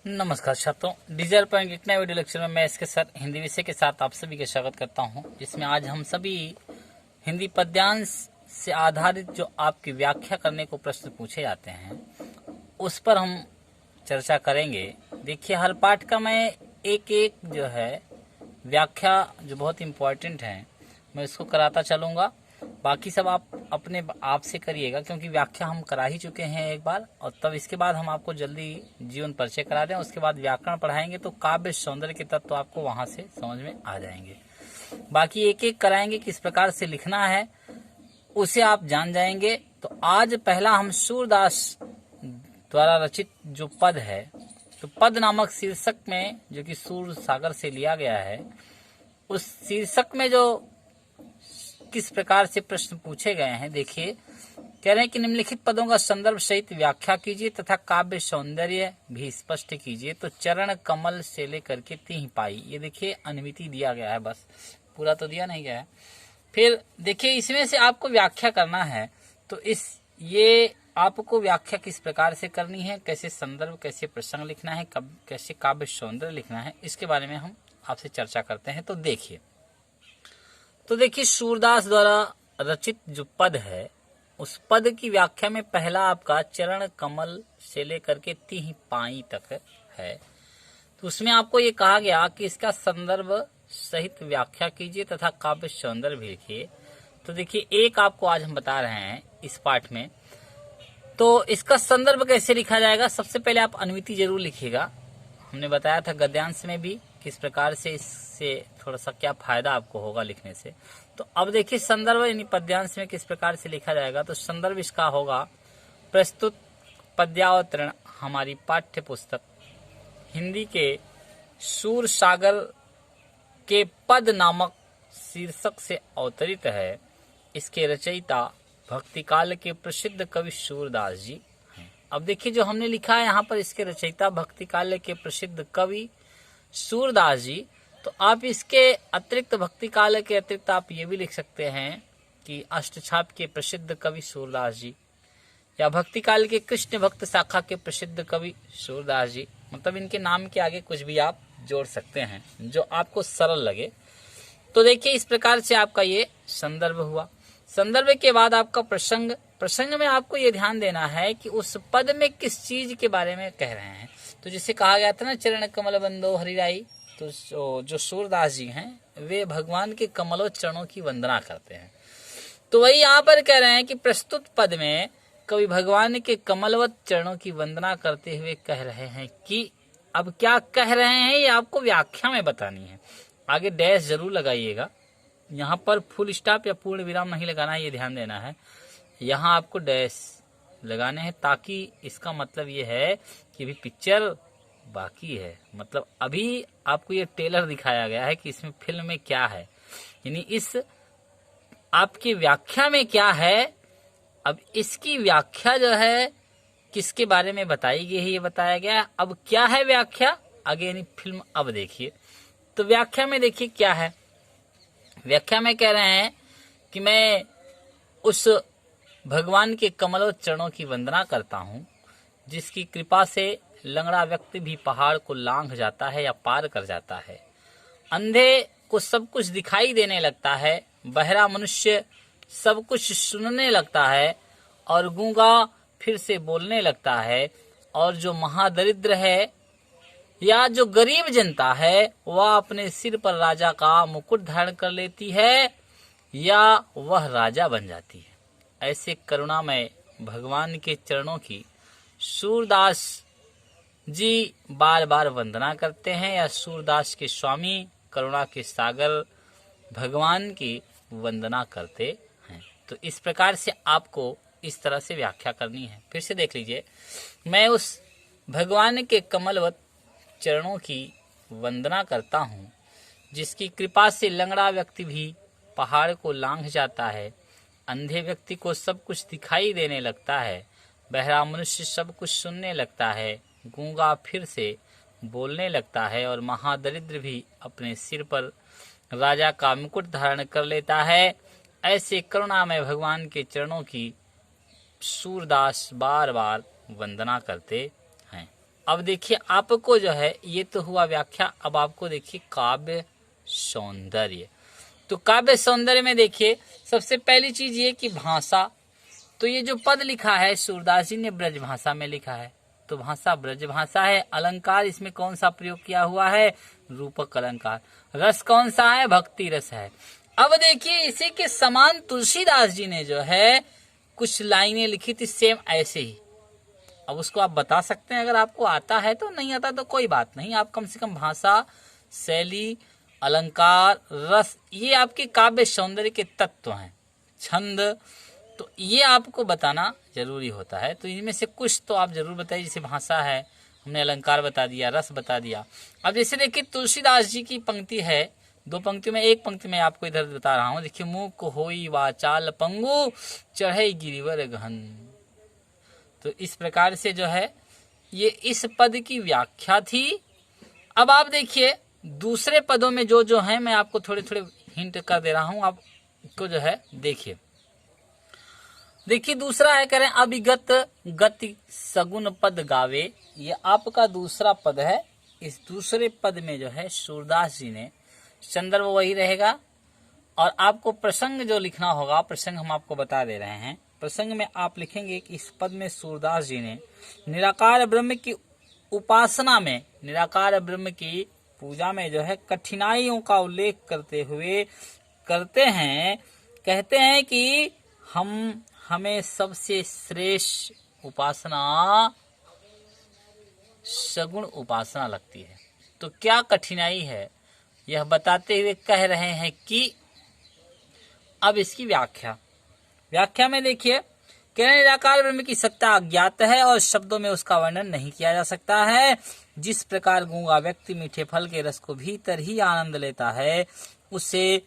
नमस्कार छात्रों, digital point एक नए वीडियो लेक्चर में मैं इसके साथ हिंदी विषय के साथ आप सभी का स्वागत करता हूं, जिसमें आज हम सभी हिंदी पद्यांश से आधारित जो आपकी व्याख्या करने को प्रश्न पूछे जाते हैं उस पर हम चर्चा करेंगे। देखिए, हर पाठ का मैं एक एक जो है व्याख्या जो बहुत इम्पोर्टेंट है मैं इसको कराता चलूँगा। बाकी सब आप अपने आप से करिएगा, क्योंकि व्याख्या हम करा ही चुके हैं एक बार, और तब इसके बाद हम आपको जल्दी जीवन परिचय करा दें। उसके बाद व्याकरण पढ़ाएंगे तो काव्य सौंदर्य के तत्व आपको वहां से समझ में आ जाएंगे। बाकी एक एक कराएंगे, किस प्रकार से लिखना है उसे आप जान जाएंगे। तो आज पहला हम सूरदास द्वारा रचित जो पद है, तो पद नामक शीर्षक में, जो कि सूर सागर से लिया गया है, उस शीर्षक में जो किस प्रकार से प्रश्न पूछे गए हैं देखिए। कह रहे हैं कि निम्नलिखित पदों का संदर्भ सहित व्याख्या कीजिए तथा काव्य सौंदर्य भी स्पष्ट कीजिए। तो चरण कमल से लेकर के तीह पाई, ये देखिए अनुमिति दिया गया है, बस पूरा तो दिया नहीं गया है। फिर देखिए, इसमें से आपको व्याख्या करना है, तो ये आपको व्याख्या किस प्रकार से करनी है, कैसे संदर्भ, कैसे प्रसंग लिखना है, कैसे काव्य सौंदर्य लिखना है, इसके बारे में हम आपसे चर्चा करते हैं। तो देखिए सूरदास द्वारा रचित जो पद है, उस पद की व्याख्या में पहला आपका चरण कमल से लेकर के तीह पाई तक है। तो उसमें आपको ये कहा गया कि इसका संदर्भ सहित व्याख्या कीजिए तथा काव्य सौंदर्य भी लिखिए। तो देखिए, एक आपको आज हम बता रहे हैं इस पाठ में। तो इसका संदर्भ कैसे लिखा जाएगा, सबसे पहले आप अनुमिति जरूर लिखिएगा। हमने बताया था गद्यांश में भी किस प्रकार से इससे थोड़ा सा क्या फायदा आपको होगा लिखने से। तो अब देखिए संदर्भ यानी पद्यांश में किस प्रकार से लिखा जाएगा। तो संदर्भ इसका होगा, प्रस्तुत पद्यावतरण हमारी पाठ्य पुस्तक हिंदी के सूर सागर के पद नामक शीर्षक से अवतरित है। इसके रचयिता भक्तिकाल के प्रसिद्ध कवि सूरदास जी हैं। अब देखिए, जो हमने लिखा है यहाँ पर, इसके रचयिता भक्तिकाल के प्रसिद्ध कवि सूरदास जी। तो आप इसके अतिरिक्त, भक्तिकाल के अतिरिक्त आप ये भी लिख सकते हैं कि अष्टछाप के प्रसिद्ध कवि सूरदास जी, या भक्तिकाल के कृष्ण भक्त शाखा के प्रसिद्ध कवि सूरदास जी। मतलब इनके नाम के आगे कुछ भी आप जोड़ सकते हैं जो आपको सरल लगे। तो देखिए, इस प्रकार से आपका ये संदर्भ हुआ। संदर्भ के बाद आपका प्रसंग। प्रसंग में आपको ये ध्यान देना है कि उस पद में किस चीज के बारे में कह रहे हैं। तो जिसे कहा गया था ना, चरण कमल बंदो हरिराई, तो जो सूरदास जी हैं वे भगवान के कमलों चरणों की वंदना करते हैं। तो वही यहाँ पर कह रहे हैं कि प्रस्तुत पद में कवि भगवान के कमलवत चरणों की वंदना करते हुए कह रहे हैं कि, अब क्या कह रहे हैं ये आपको व्याख्या में बतानी है। आगे डैश जरूर लगाइएगा, यहाँ पर फुल स्टॉप या पूर्ण विराम नहीं लगाना है, ये ध्यान देना है। यहाँ आपको डैश लगाने हैं, ताकि इसका मतलब ये है कि अभी पिक्चर बाकी है। मतलब अभी आपको ये ट्रेलर दिखाया गया है कि इसमें फिल्म में क्या है, यानी इस आपकी व्याख्या में क्या है। अब इसकी व्याख्या जो है किसके बारे में बताई गई है, ये बताया गया है। अब क्या है व्याख्या आगे, यानी फिल्म। अब देखिए, तो व्याख्या में देखिए क्या है। व्याख्या में कह रहे हैं कि मैं उस भगवान के कमलों चरणों की वंदना करता हूँ, जिसकी कृपा से लंगड़ा व्यक्ति भी पहाड़ को लांघ जाता है या पार कर जाता है। अंधे को सब कुछ दिखाई देने लगता है, बहरा मनुष्य सब कुछ सुनने लगता है, और गूंगा फिर से बोलने लगता है। और जो महादरिद्र है या जो गरीब जनता है, वह अपने सिर पर राजा का मुकुट धारण कर लेती है या वह राजा बन जाती है। ऐसे करुणामय भगवान के चरणों की सूरदास जी बार बार वंदना करते हैं, या सूरदास के स्वामी करुणा के सागर भगवान की वंदना करते हैं। तो इस प्रकार से आपको इस तरह से व्याख्या करनी है। फिर से देख लीजिए, मैं उस भगवान के कमलवत चरणों की वंदना करता हूँ, जिसकी कृपा से लंगड़ा व्यक्ति भी पहाड़ को लांघ जाता है, अंधे व्यक्ति को सब कुछ दिखाई देने लगता है, बहरा मनुष्य सब कुछ सुनने लगता है, गूंगा फिर से बोलने लगता है, और महादरिद्र भी अपने सिर पर राजा का मुकुट धारण कर लेता है। ऐसे करुणामय भगवान के चरणों की सूरदास बार बार वंदना करते हैं। अब देखिए आपको जो है ये तो हुआ व्याख्या, अब आपको देखिए काव्य सौंदर्य। तो काव्य सौंदर्य में देखिए सबसे पहली चीज ये कि भाषा। तो ये जो पद लिखा है सूरदास जी ने ब्रज भाषा में लिखा है, तो भाषा ब्रज भाषा है। अलंकार इसमें कौन सा प्रयोग किया हुआ है, रूपक अलंकार। रस कौन सा है, भक्ति रस है। अब देखिए इसी के समान तुलसीदास जी ने जो है कुछ लाइनें लिखी थी सेम ऐसे ही। अब उसको आप बता सकते हैं, अगर आपको आता है तो, नहीं आता तो कोई बात नहीं। आप कम से कम भाषा, शैली, अलंकार, रस, ये आपके काव्य सौंदर्य के तत्व हैं। छंद, तो ये आपको बताना जरूरी होता है। तो इनमें से कुछ तो आप जरूर बताइए। जैसे भाषा है, हमने अलंकार बता दिया, रस बता दिया। अब जैसे देखिए तुलसीदास जी की पंक्ति है, 2 पंक्ति में, एक पंक्ति में आपको इधर बता रहा हूँ। देखिए मूक होई वाचाल पंगु, चढ़े गिरिवर गहन। तो इस प्रकार से जो है ये इस पद की व्याख्या थी। अब आप देखिए दूसरे पदों में जो जो है मैं आपको थोड़े थोड़े हिंट कर दे रहा हूं, आपको जो है देखिए। देखिए दूसरा है, करें अभिगत गति सगुन पद गावे, ये आपका दूसरा पद है। इस दूसरे पद में जो है सूरदास जी ने, संदर्भ वही रहेगा और आपको प्रसंग जो लिखना होगा, प्रसंग हम आपको बता दे रहे हैं। प्रसंग में आप लिखेंगे कि इस पद में सूरदास जी ने निराकार ब्रह्म की उपासना में, निराकार ब्रह्म की पूजा में जो है कठिनाइयों का उल्लेख करते हुए कहते हैं कि हमें सबसे श्रेष्ठ उपासना सगुण उपासना लगती है। तो क्या कठिनाई है यह बताते हुए कह रहे हैं कि अब इसकी व्याख्या में देखिए, निराकार ब्रह्म की सत्ता अज्ञात है और शब्दों में उसका वर्णन नहीं किया जा सकता है। जिस प्रकार गूंगा व्यक्ति मीठे फल के रस को भीतर ही आनंद लेता है, उसे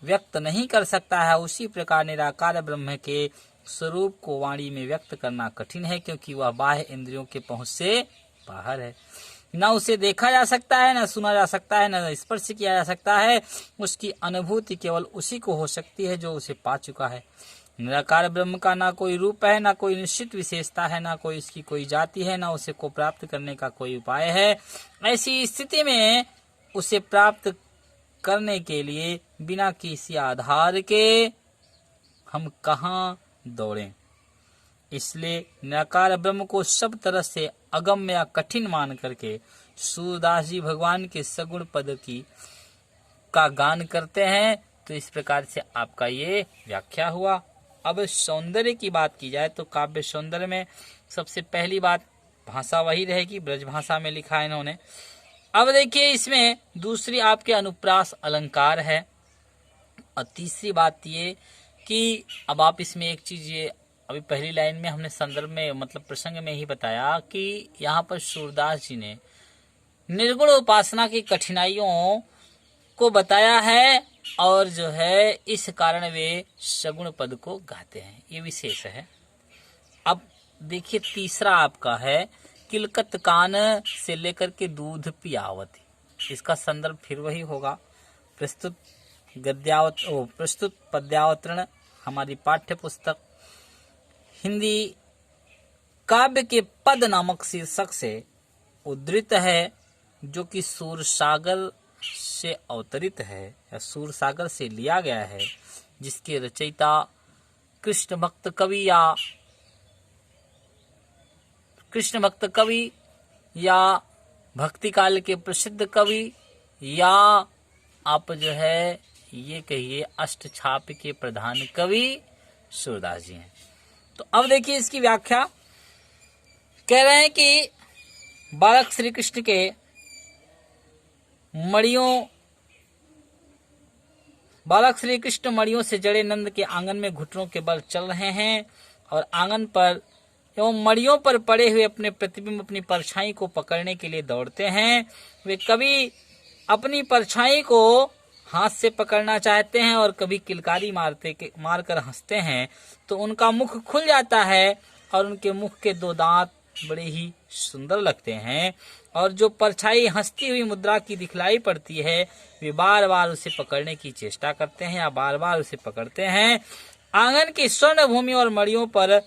व्यक्त नहीं कर सकता है, उसी प्रकार निराकार ब्रह्म के स्वरूप को वाणी में व्यक्त करना कठिन है, क्योंकि वह बाह्य इंद्रियों के पहुंच से बाहर है। न उसे देखा जा सकता है, न सुना जा सकता है, न स्पर्श किया जा सकता है। उसकी अनुभूति केवल उसी को हो सकती है जो उसे पा चुका है। निराकार ब्रह्म का ना कोई रूप है, ना कोई निश्चित विशेषता है, ना कोई इसकी कोई जाति है, ना उसे को प्राप्त करने का कोई उपाय है। ऐसी स्थिति में उसे प्राप्त करने के लिए बिना किसी आधार के हम कहाँ दौड़ें। इसलिए निराकार ब्रह्म को सब तरह से अगम्य या कठिन मान करके सूरदास जी भगवान के सगुण पद का गान करते हैं। तो इस प्रकार से आपका ये व्याख्या हुआ। अब सौंदर्य की बात की जाए तो काव्य सौंदर्य में सबसे पहली बात भाषा वही रहेगी, ब्रज भाषा में लिखा है इन्होंने। अब देखिए इसमें दूसरी आपके अनुप्रास अलंकार है, और तीसरी बात ये कि अब आप इसमें एक चीज, ये अभी पहली लाइन में हमने संदर्भ में मतलब प्रसंग में ही बताया कि यहाँ पर सूरदास जी ने निर्गुण उपासना की कठिनाइयों को बताया है, और जो है इस कारण वे सगुण पद को गाते हैं, ये विशेष है। अब देखिए तीसरा आपका है किलकत कान से लेकर के दूध पियावती। इसका संदर्भ फिर वही होगा। प्रस्तुत पद्यावतरण हमारी पाठ्य पुस्तक हिंदी काव्य के पद नामक शीर्षक से उद्धृत है, जो कि सूरसागर से अवतरित है या सूरसागर से लिया गया है, जिसके रचयिता कृष्ण भक्त कवि या भक्ति काल के प्रसिद्ध कवि, या आप जो है ये कहिए अष्टछाप के प्रधान कवि सूरदास जी हैं। तो अब देखिए इसकी व्याख्या, कह रहे हैं कि बालक श्री कृष्ण के मड़ियों से जड़े नंद के आंगन में घुटनों के बल चल रहे हैं, और आंगन पर एवं मड़ियों पर पड़े हुए अपने प्रतिबिंब, अपनी परछाई को पकड़ने के लिए दौड़ते हैं। वे कभी अपनी परछाई को हाथ से पकड़ना चाहते हैं और कभी किलकारी मारकर हंसते हैं, तो उनका मुख खुल जाता है और उनके मुख के 2 दांत बड़े ही सुंदर लगते हैं, और जो परछाई हंसती हुई मुद्रा की दिखलाई पड़ती है, वे बार बार उसे पकड़ने की चेष्टा करते हैं या बार बार उसे पकड़ते हैं। आंगन की स्वर्ण भूमि और मड़ियों पर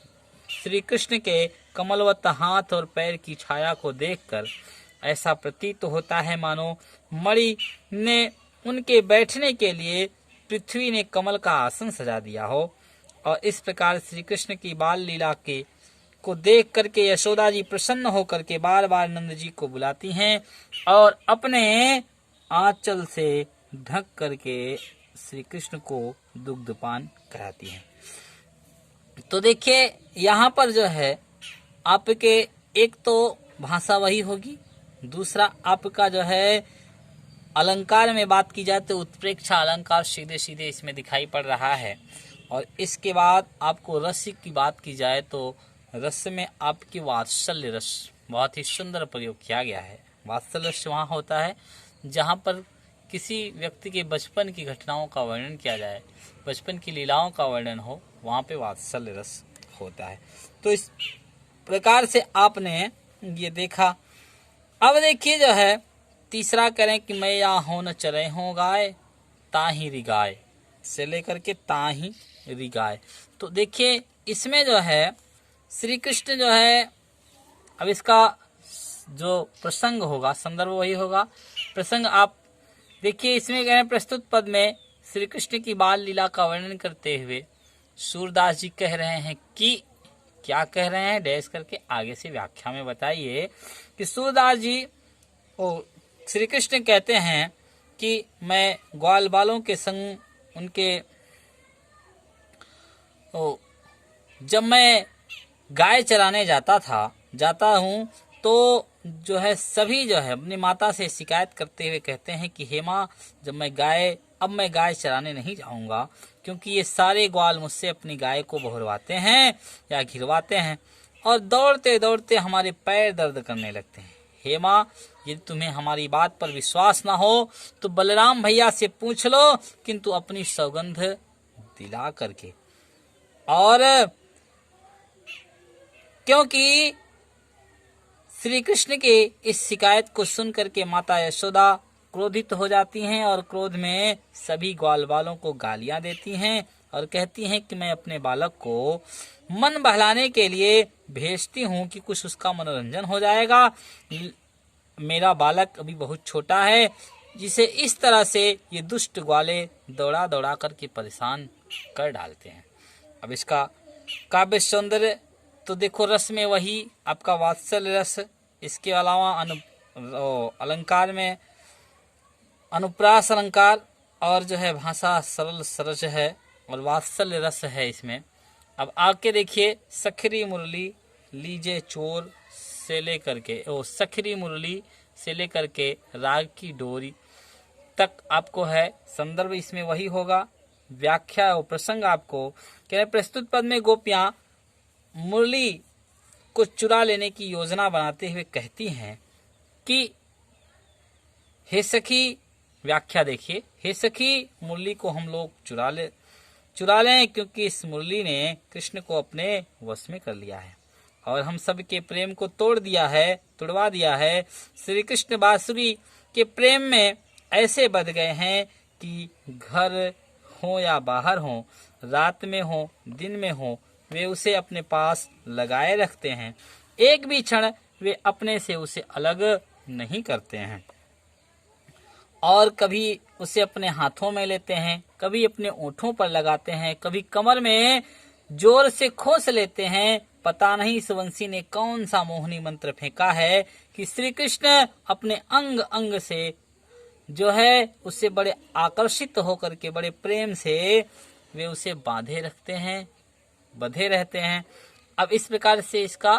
श्री कृष्ण के कमलवत हाथ और पैर की छाया को देखकर ऐसा प्रतीत होता है मानो मणि ने उनके बैठने के लिए पृथ्वी ने कमल का आसन सजा दिया हो। और इस प्रकार श्री कृष्ण की बाल लीला के को देख करके यशोदा जी प्रसन्न होकर के बार बार नंद जी को बुलाती हैं और अपने आंचल से ढक करके श्री कृष्ण को दुग्धपान कराती हैं। तो देखिए यहाँ पर जो है आपके एक तो भाषा वही होगी, दूसरा आपका जो है अलंकार में बात की जाए तो उत्प्रेक्षा अलंकार सीधे सीधे इसमें दिखाई पड़ रहा है। और इसके बाद आपको रस की बात की जाए तो रस में आपकी वात्सल्य रस बहुत ही सुंदर प्रयोग किया गया है। वात्सल्य रस वहाँ होता है जहाँ पर किसी व्यक्ति के बचपन की घटनाओं का वर्णन किया जाए, बचपन की लीलाओं का वर्णन हो, वहाँ पे वात्सल्य रस होता है। तो इस प्रकार से आपने ये देखा। अब देखिए जो है तीसरा करें कि मैं या हो न चरे हो गाय ताही रिगाए से लेकर के ताही रिगाए। तो देखिए इसमें जो है श्री कृष्ण जो है, अब इसका जो प्रसंग होगा संदर्भ वही होगा प्रसंग। आप देखिए इसमें कह रहे हैं प्रस्तुत पद में श्री कृष्ण की बाल लीला का वर्णन करते हुए सूरदास जी कह रहे हैं कि क्या कह रहे हैं, डैश करके आगे से व्याख्या में बताइए कि सूरदास जी श्री कृष्ण कहते हैं कि मैं ग्वाल बालों के संग उनके जब मैं गाय चराने जाता हूँ तो जो है सभी जो है अपनी माता से शिकायत करते हुए कहते हैं कि हे माँ अब मैं गाय चराने नहीं जाऊंगा क्योंकि ये सारे ग्वाल मुझसे अपनी गाय को बहरवाते हैं या घिरवाते हैं और दौड़ते दौड़ते हमारे पैर दर्द करने लगते हैं। हे माँ यदि तुम्हें हमारी बात पर विश्वास ना हो तो बलराम भैया से पूछ लो, किंतु अपनी सौगंध दिला करके। और क्योंकि श्री कृष्ण के इस शिकायत को सुन करके माता यशोदा क्रोधित हो जाती हैं और क्रोध में सभी ग्वाल बालों को गालियां देती हैं और कहती हैं कि मैं अपने बालक को मन बहलाने के लिए भेजती हूँ कि कुछ उसका मनोरंजन हो जाएगा। मेरा बालक अभी बहुत छोटा है जिसे इस तरह से ये दुष्ट ग्वाले दौड़ा दौड़ा करके परेशान कर डालते हैं। अब इसका काव्य सौंदर्य तो देखो रस में वही आपका वात्सल्य रस, इसके अलावा अलंकार में अनुप्रास अलंकार और जो है भाषा सरल सरस है और वात्सल्य रस है इसमें। अब आके देखिए सखरी मुरली लीजे चोर से लेकर के सखरी मुरली से लेकर के राग की डोरी तक आपको है संदर्भ इसमें वही होगा। व्याख्या और प्रसंग आपको कह रहे प्रस्तुत पद में गोपियां मुरली को चुरा लेने की योजना बनाते हुए कहती हैं कि हे सखी, व्याख्या देखिए, हे सखी मुरली को हम लोग चुरा लें क्योंकि इस मुरली ने कृष्ण को अपने वश में कर लिया है और हम सब के प्रेम को तुड़वा दिया है। श्री कृष्ण बांसुरी के प्रेम में ऐसे बध गए हैं कि घर हो या बाहर हो, रात में हो दिन में हो, वे उसे अपने पास लगाए रखते हैं। एक भी क्षण वे अपने से उसे अलग नहीं करते हैं और कभी उसे अपने हाथों में लेते हैं, कभी अपने ओठों पर लगाते हैं, कभी कमर में जोर से खोस लेते हैं। पता नहीं इस वंशी ने कौन सा मोहनी मंत्र फेंका है कि श्री कृष्ण अपने अंग अंग से जो है उससे बड़े आकर्षित होकर के बड़े प्रेम से वे उसे बंधे रहते हैं। अब इस प्रकार से इसका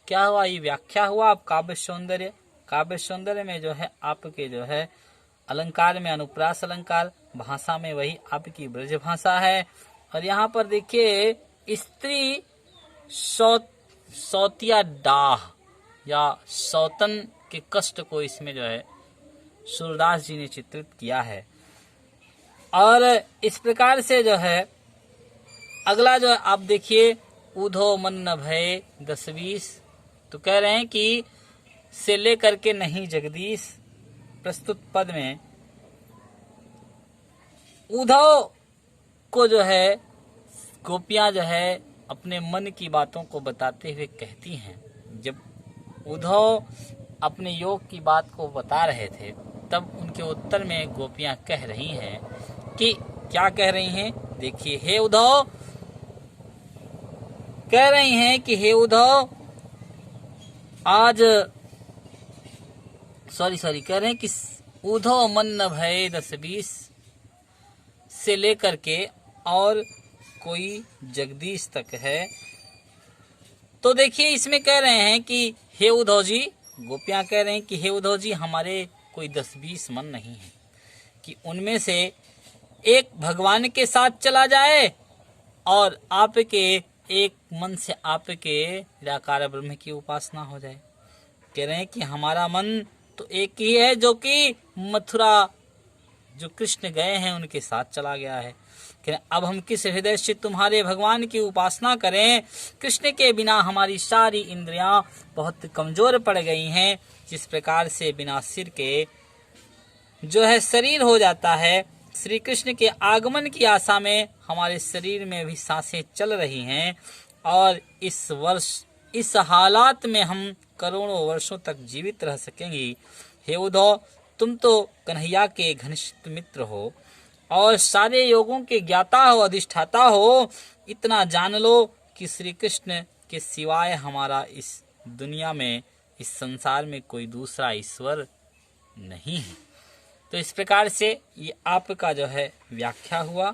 क्या हुआ, ये व्याख्या हुआ। अब काव्य सौंदर्य में जो है आपके जो है अलंकार में अनुप्रास अलंकार, भाषा में वही आपकी ब्रज भाषा है। और यहाँ पर देखिए स्त्री सौतिया डाह या सौतन के कष्ट को इसमें जो है सूरदास जी ने चित्रित किया है। और इस प्रकार से जो है अगला जो है आप देखिए उधो मन न भय 10-20, तो कह रहे हैं कि से लेकर के नहीं जगदीश। प्रस्तुत पद में उद्धव को जो है गोपियां जो है अपने मन की बातों को बताते हुए कहती हैं। जब उद्धव अपने योग की बात को बता रहे थे तब उनके उत्तर में गोपियां कह रही हैं कि क्या कह रही हैं, देखिए। हे उद्धव, कह रही हैं कि हे उद्धव, आज कह रहे हैं कि उद्धव मन न भय 10-20 से लेकर के और कोई जगदीश तक है। तो देखिए इसमें कह रहे हैं कि हे उद्धव जी, गोपियां कह रहे हैं कि हे उद्धव जी, हमारे कोई 10-20 मन नहीं है कि उनमें से एक भगवान के साथ चला जाए और आपके एक मन से आपके निराकार ब्रह्म की उपासना हो जाए। कह रहे हैं कि हमारा मन तो एक ही है जो कि मथुरा जो कृष्ण गए हैं उनके साथ चला गया है। कि अब हम किस हृदय से तुम्हारे भगवान की उपासना करें। कृष्ण के बिना हमारी सारी इंद्रियां बहुत कमजोर पड़ गई हैं। जिस प्रकार से बिना सिर के जो है शरीर हो जाता है, श्री कृष्ण के आगमन की आशा में हमारे शरीर में भी सांसें चल रही हैं और इस हालात में हम करोड़ों वर्षों तक जीवित रह सकेंगी। हे उद्धव, तुम तो कन्हैया के घनिष्ठ मित्र हो और सारे योगों के ज्ञाता हो, अधिष्ठाता हो। इतना जान लो कि श्री कृष्ण के सिवाय हमारा इस दुनिया में, इस संसार में कोई दूसरा ईश्वर नहीं है। तो इस प्रकार से ये आपका जो है व्याख्या हुआ।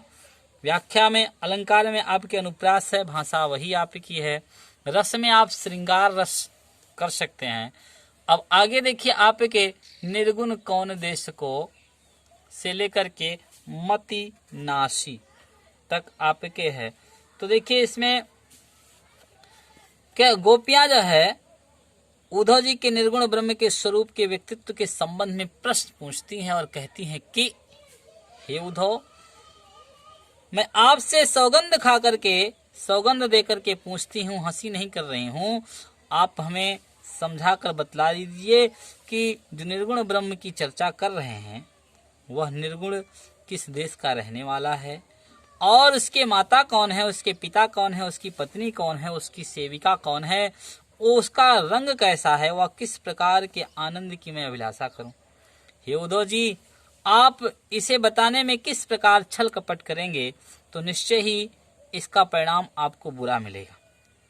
व्याख्या में अलंकार में आपके अनुप्रास है, भाषा वही आपकी है। रस में आप श्रृंगार रस कर सकते हैं। अब आगे देखिए, आपके निर्गुण कौन देश को से लेकर के मति नाशी तक आपके है। तो देखिए इसमें क्या गोपियां जो है उद्धव जी के निर्गुण ब्रह्म के स्वरूप के व्यक्तित्व के संबंध में प्रश्न पूछती हैं और कहती हैं कि हे उद्धव, मैं आपसे सौगंध देकर के पूछती हूँ, हंसी नहीं कर रही हूँ। आप हमें समझाकर बतला दीजिए कि जो निर्गुण ब्रह्म की चर्चा कर रहे हैं वह निर्गुण किस देश का रहने वाला है और उसके माता कौन है, उसके पिता कौन है, उसकी पत्नी कौन है, उसकी सेविका कौन है, उसका रंग कैसा है, वह किस प्रकार के आनंद की मैं अभिलाषा करूं। हे उद्धव जी, आप इसे बताने में किस प्रकार छल कपट करेंगे तो निश्चय ही इसका परिणाम आपको बुरा मिलेगा।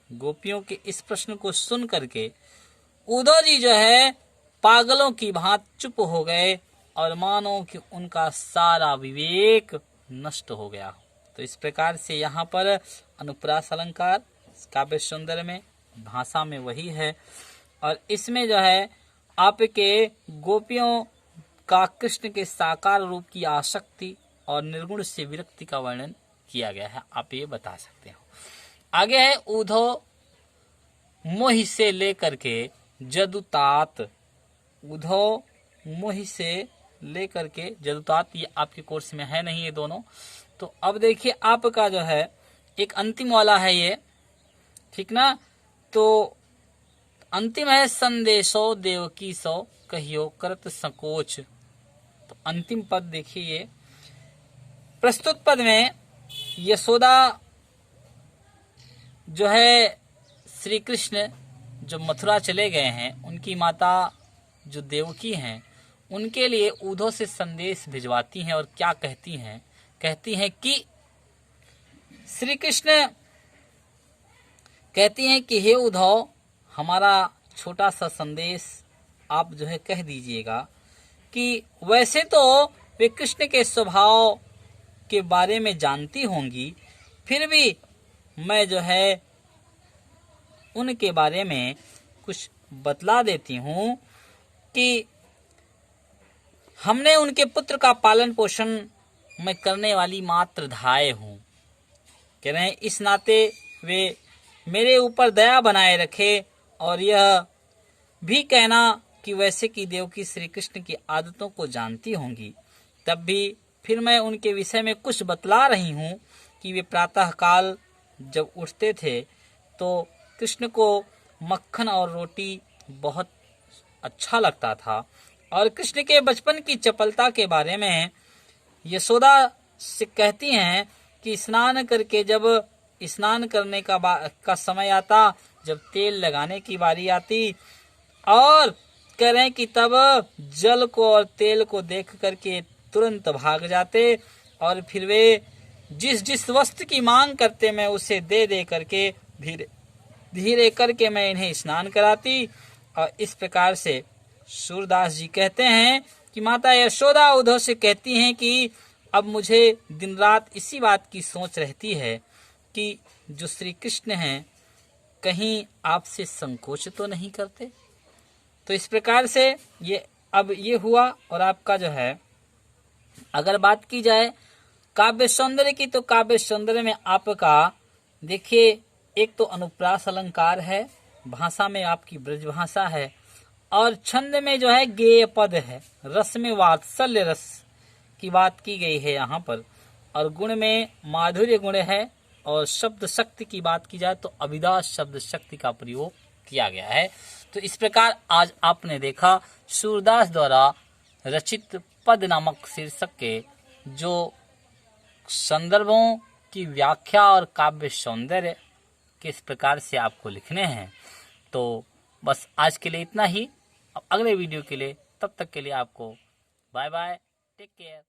गोपियों के इस प्रश्न को सुन करके उद्धव जी जो है पागलों की भांति चुप हो गए और मानो कि उनका सारा विवेक नष्ट हो गया। तो इस प्रकार से यहाँ पर अनुप्रास अलंकार काव्य सुंदर में भाषा में वही है और इसमें जो है आपके गोपियों का कृष्ण के साकार रूप की आसक्ति और निर्गुण से विरक्ति का वर्णन किया गया है। आप ये बता सकते हो। आगे है उद्धव मोहि से लेकर के जदुतात। उद्धव मोहि से लेकर के जदुतात, ये आपके कोर्स में है नहीं ये दोनों। तो अब देखिए आपका जो है एक अंतिम वाला है ये, ठीक ना। तो अंतिम है संदेशो देवकी सो कहियो करत संकोच। तो अंतिम पद देखिए ये प्रस्तुत पद में यशोदा जो है श्री कृष्ण जो मथुरा चले गए हैं, उनकी माता जो देवकी हैं, उनके लिए उद्धव से संदेश भिजवाती हैं और क्या कहती हैं, कहती हैं कि श्री कृष्ण कहती हैं कि हे उद्धव, हमारा छोटा सा संदेश आप जो है कह दीजिएगा कि वैसे तो वे कृष्ण के स्वभाव के बारे में जानती होंगी, फिर भी मैं जो है उनके बारे में कुछ बतला देती हूँ कि हमने उनके पुत्र का पालन पोषण मैं करने वाली मात्र धाय हूँ। कह रहे हैं इस नाते वे मेरे ऊपर दया बनाए रखे और यह भी कहना कि वैसे कि देवकी श्री कृष्ण की आदतों को जानती होंगी, तब भी फिर मैं उनके विषय में कुछ बतला रही हूँ कि वे प्रातः काल जब उठते थे तो कृष्ण को मक्खन और रोटी बहुत अच्छा लगता था और कृष्ण के बचपन की चपलता के बारे में यशोदा से कहती हैं कि स्नान करके जब स्नान करने का समय आता, जब तेल लगाने की बारी आती, और करें कि तब जल को और तेल को देख करके तुरंत भाग जाते, और फिर वे जिस जिस वस्तु की मांग करते मैं उसे दे दे करके धीरे धीरे करके मैं इन्हें स्नान कराती। और इस प्रकार से सूरदास जी कहते हैं कि माता यशोदा उद्धव से कहती हैं कि अब मुझे दिन रात इसी बात की सोच रहती है कि जो श्री कृष्ण हैं कहीं आपसे संकोच तो नहीं करते। तो इस प्रकार से अब ये हुआ। और आपका जो है अगर बात की जाए काव्य सौंदर्य की, तो काव्य सौंदर्य में आपका देखिए एक तो अनुप्रास अलंकार है, भाषा में आपकी ब्रज भाषा है, और छंद में जो है गेय पद है, रस में वात्सल्य रस की बात की गई है यहाँ पर, और गुण में माधुर्य गुण है, और शब्द शक्ति की बात की जाए तो अभिदास शब्द शक्ति का प्रयोग किया गया है। तो इस प्रकार आज आपने देखा सूरदास द्वारा रचित पद नामक शीर्षक के जो संदर्भों की व्याख्या और काव्य सौंदर्य किस प्रकार से आपको लिखने हैं। तो बस आज के लिए इतना ही। अब अगले वीडियो के लिए, तब तक के लिए आपको बाय बाय, टेक केयर।